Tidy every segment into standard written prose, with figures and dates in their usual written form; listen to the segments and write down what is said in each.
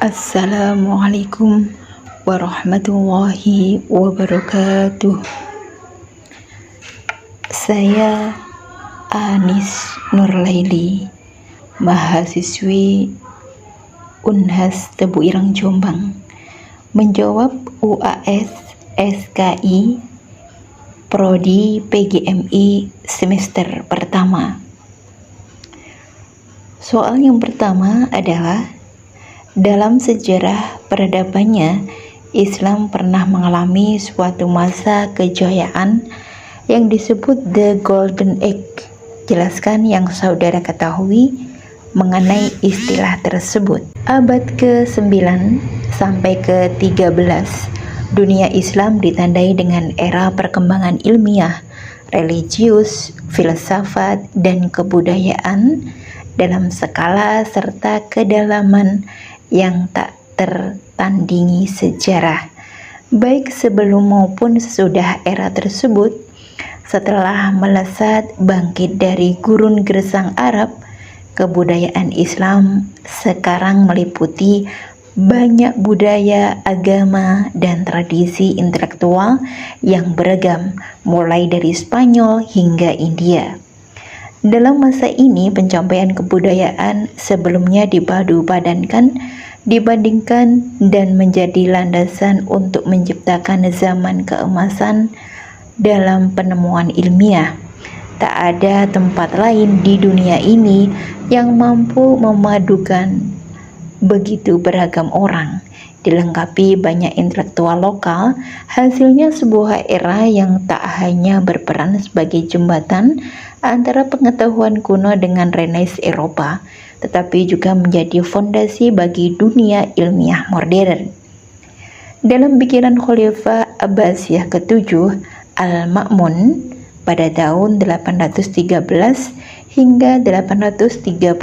Assalamualaikum warahmatullahi wabarakatuh. Saya Anis Nurlaili, mahasiswi Unhas Tebu Ireng Jombang, menjawab UAS SKI Prodi PGMI semester pertama. Soal yang pertama adalah, dalam sejarah peradabannya, Islam pernah mengalami suatu masa kejayaan yang disebut The Golden Age. Jelaskan yang saudara ketahui mengenai istilah tersebut. Abad ke-9 sampai ke-13, dunia Islam ditandai dengan era perkembangan ilmiah, religius, filsafat, dan kebudayaan dalam skala serta kedalaman yang tak tertandingi sejarah, baik sebelum maupun sesudah era tersebut. Setelah melesat bangkit dari gurun gersang Arab, kebudayaan Islam sekarang meliputi banyak budaya, agama, dan tradisi intelektual yang beragam, mulai dari Spanyol hingga India. Dalam masa ini, pencapaian kebudayaan sebelumnya dibandingkan dan menjadi landasan untuk menciptakan zaman keemasan dalam penemuan ilmiah. Tak ada tempat lain di dunia ini yang mampu memadukan begitu beragam orang, dilengkapi banyak intelektual lokal. Hasilnya sebuah era yang tak hanya berperan sebagai jembatan antara pengetahuan kuno dengan Renaissance Eropa, tetapi juga menjadi fondasi bagi dunia ilmiah modern. Dalam pikiran Khalifah Abbasiyah ke-7 Al-Ma'mun pada tahun 813 hingga 833,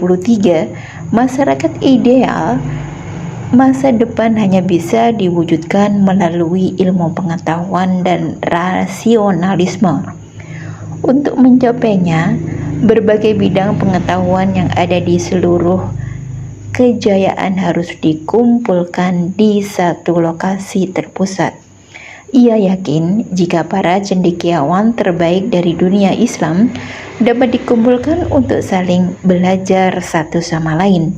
masyarakat ideal masa depan hanya bisa diwujudkan melalui ilmu pengetahuan dan rasionalisme. Untuk mencapainya, berbagai bidang pengetahuan yang ada di seluruh kejayaan harus dikumpulkan di satu lokasi terpusat. Ia yakin jika para cendekiawan terbaik dari dunia Islam dapat dikumpulkan untuk saling belajar satu sama lain,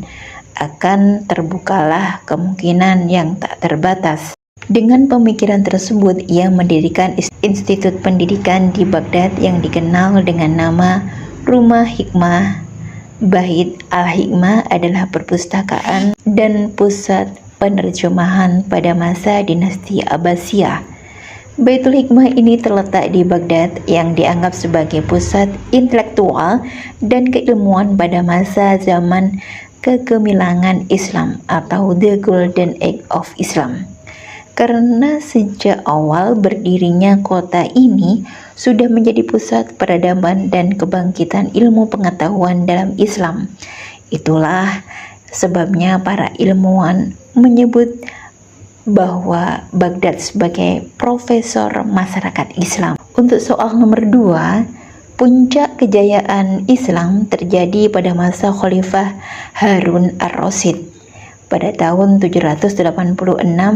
akan terbukalah kemungkinan yang tak terbatas. Dengan pemikiran tersebut, ia mendirikan institut pendidikan di Baghdad yang dikenal dengan nama Rumah Hikmah. Bait Al-Hikmah adalah perpustakaan dan pusat penerjemahan pada masa dinasti Abbasiyah. Baitul Hikmah ini terletak di Baghdad yang dianggap sebagai pusat intelektual dan keilmuan pada masa zaman kegemilangan Islam atau The Golden Age of Islam. Karena sejak awal berdirinya kota ini sudah menjadi pusat peradaban dan kebangkitan ilmu pengetahuan dalam Islam. Itulah sebabnya para ilmuwan menyebut bahwa Baghdad sebagai profesor masyarakat Islam. Untuk soal nomor 2, puncak kejayaan Islam terjadi pada masa Khalifah Harun ar-Rasyid pada tahun 786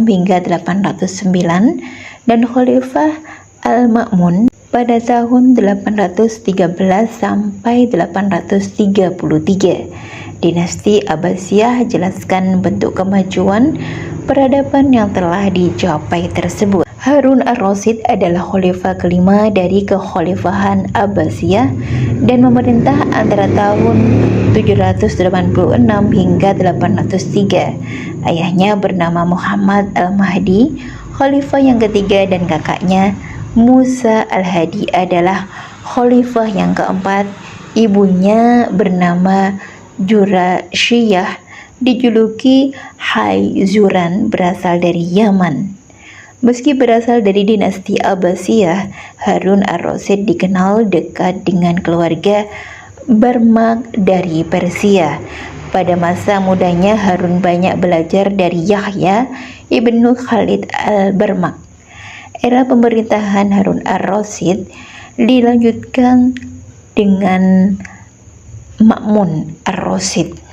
hingga 809 dan Khalifah Al-Ma'mun pada tahun 813 sampai 833. Dinasti Abbasiyah jelaskan bentuk kemajuan peradaban yang telah dicapai tersebut. Harun ar-Rasyid adalah khalifah kelima dari kekhalifahan Abbasiyah dan memerintah antara tahun 786 hingga 803. Ayahnya bernama Muhammad al-Mahdi, khalifah yang ketiga, dan kakaknya Musa al-Hadi adalah khalifah yang keempat. Ibunya bernama Jurashiyah, dijuluki Hayzuran, berasal dari Yaman. Meski berasal dari dinasti Abbasiyah, Harun ar-Rasyid dikenal dekat dengan keluarga Barmak dari Persia. Pada masa mudanya, Harun banyak belajar dari Yahya ibnu Khalid al-Barmak. Era pemerintahan Harun ar-Rasyid dilanjutkan dengan Ma'mun ar-Rasyid.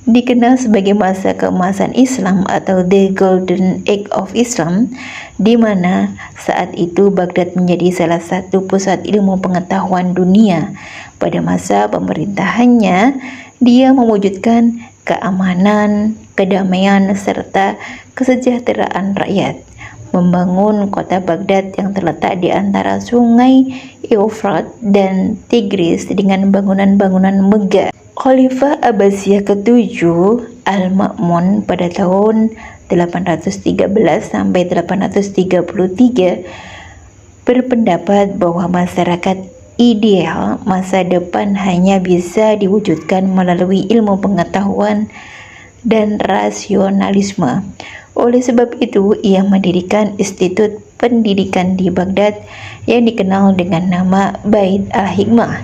dikenal sebagai masa keemasan Islam atau The Golden Age of Islam, di mana saat itu Baghdad menjadi salah satu pusat ilmu pengetahuan dunia. Pada masa pemerintahannya, dia mewujudkan keamanan, kedamaian, serta kesejahteraan rakyat. Membangun kota Baghdad yang terletak di antara sungai Eufrat dan Tigris dengan bangunan-bangunan megah. Khalifah Abbasiyah ke-7 Al-Ma'mun pada tahun 813 sampai 833 berpendapat bahwa masyarakat ideal masa depan hanya bisa diwujudkan melalui ilmu pengetahuan dan rasionalisme. Oleh sebab itu, ia mendirikan institut pendidikan di Baghdad yang dikenal dengan nama Bait Al-Hikmah.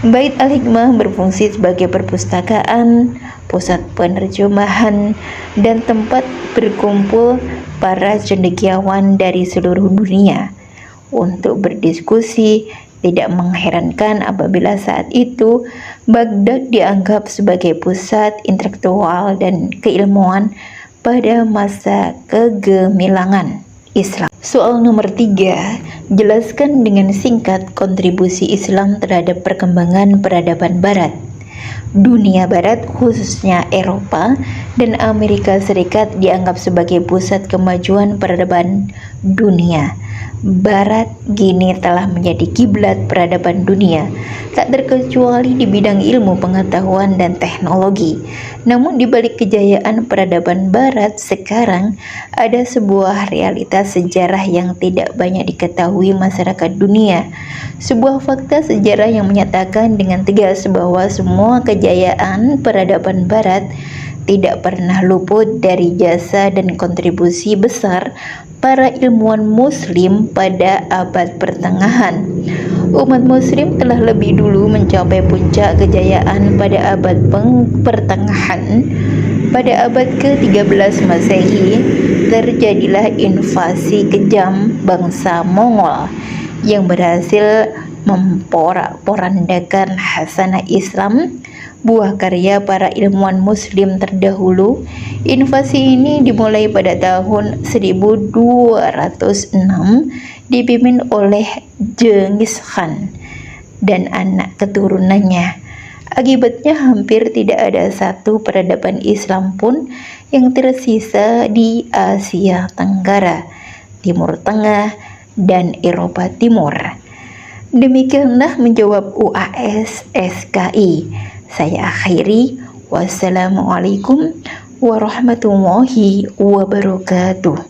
Bait Al-Hikmah berfungsi sebagai perpustakaan, pusat penerjemahan, dan tempat berkumpul para cendekiawan dari seluruh dunia untuk berdiskusi. Tidak mengherankan apabila saat itu Baghdad dianggap sebagai pusat intelektual dan keilmuan pada masa kegemilangan Islam. Soal nomor 3, jelaskan dengan singkat kontribusi Islam terhadap perkembangan peradaban Barat. Dunia Barat, khususnya Eropa dan Amerika Serikat, dianggap sebagai pusat kemajuan peradaban dunia. Barat kini telah menjadi kiblat peradaban dunia, tak terkecuali di bidang ilmu pengetahuan dan teknologi. Namun di balik kejayaan peradaban Barat sekarang, ada sebuah realitas sejarah yang tidak banyak diketahui masyarakat dunia. Sebuah fakta sejarah yang menyatakan dengan tegas bahwa semua kejayaan peradaban Barat tidak pernah luput dari jasa dan kontribusi besar para ilmuwan Muslim pada abad pertengahan. Umat Muslim telah lebih dulu mencapai puncak kejayaan pada abad pertengahan. Pada abad ke-13 Masehi, terjadilah invasi kejam bangsa Mongol yang berhasil memporak-porandakan hasanah Islam, buah karya para ilmuwan Muslim terdahulu. Invasi ini dimulai pada tahun 1206 dipimpin oleh Genghis Khan dan anak keturunannya. Akibatnya hampir tidak ada satu peradaban Islam pun yang tersisa di Asia Tenggara, Timur Tengah, dan Eropa Timur. Demikianlah menjawab UAS SKI. Saya akhiri. Wassalamualaikum warahmatullahi wabarakatuh.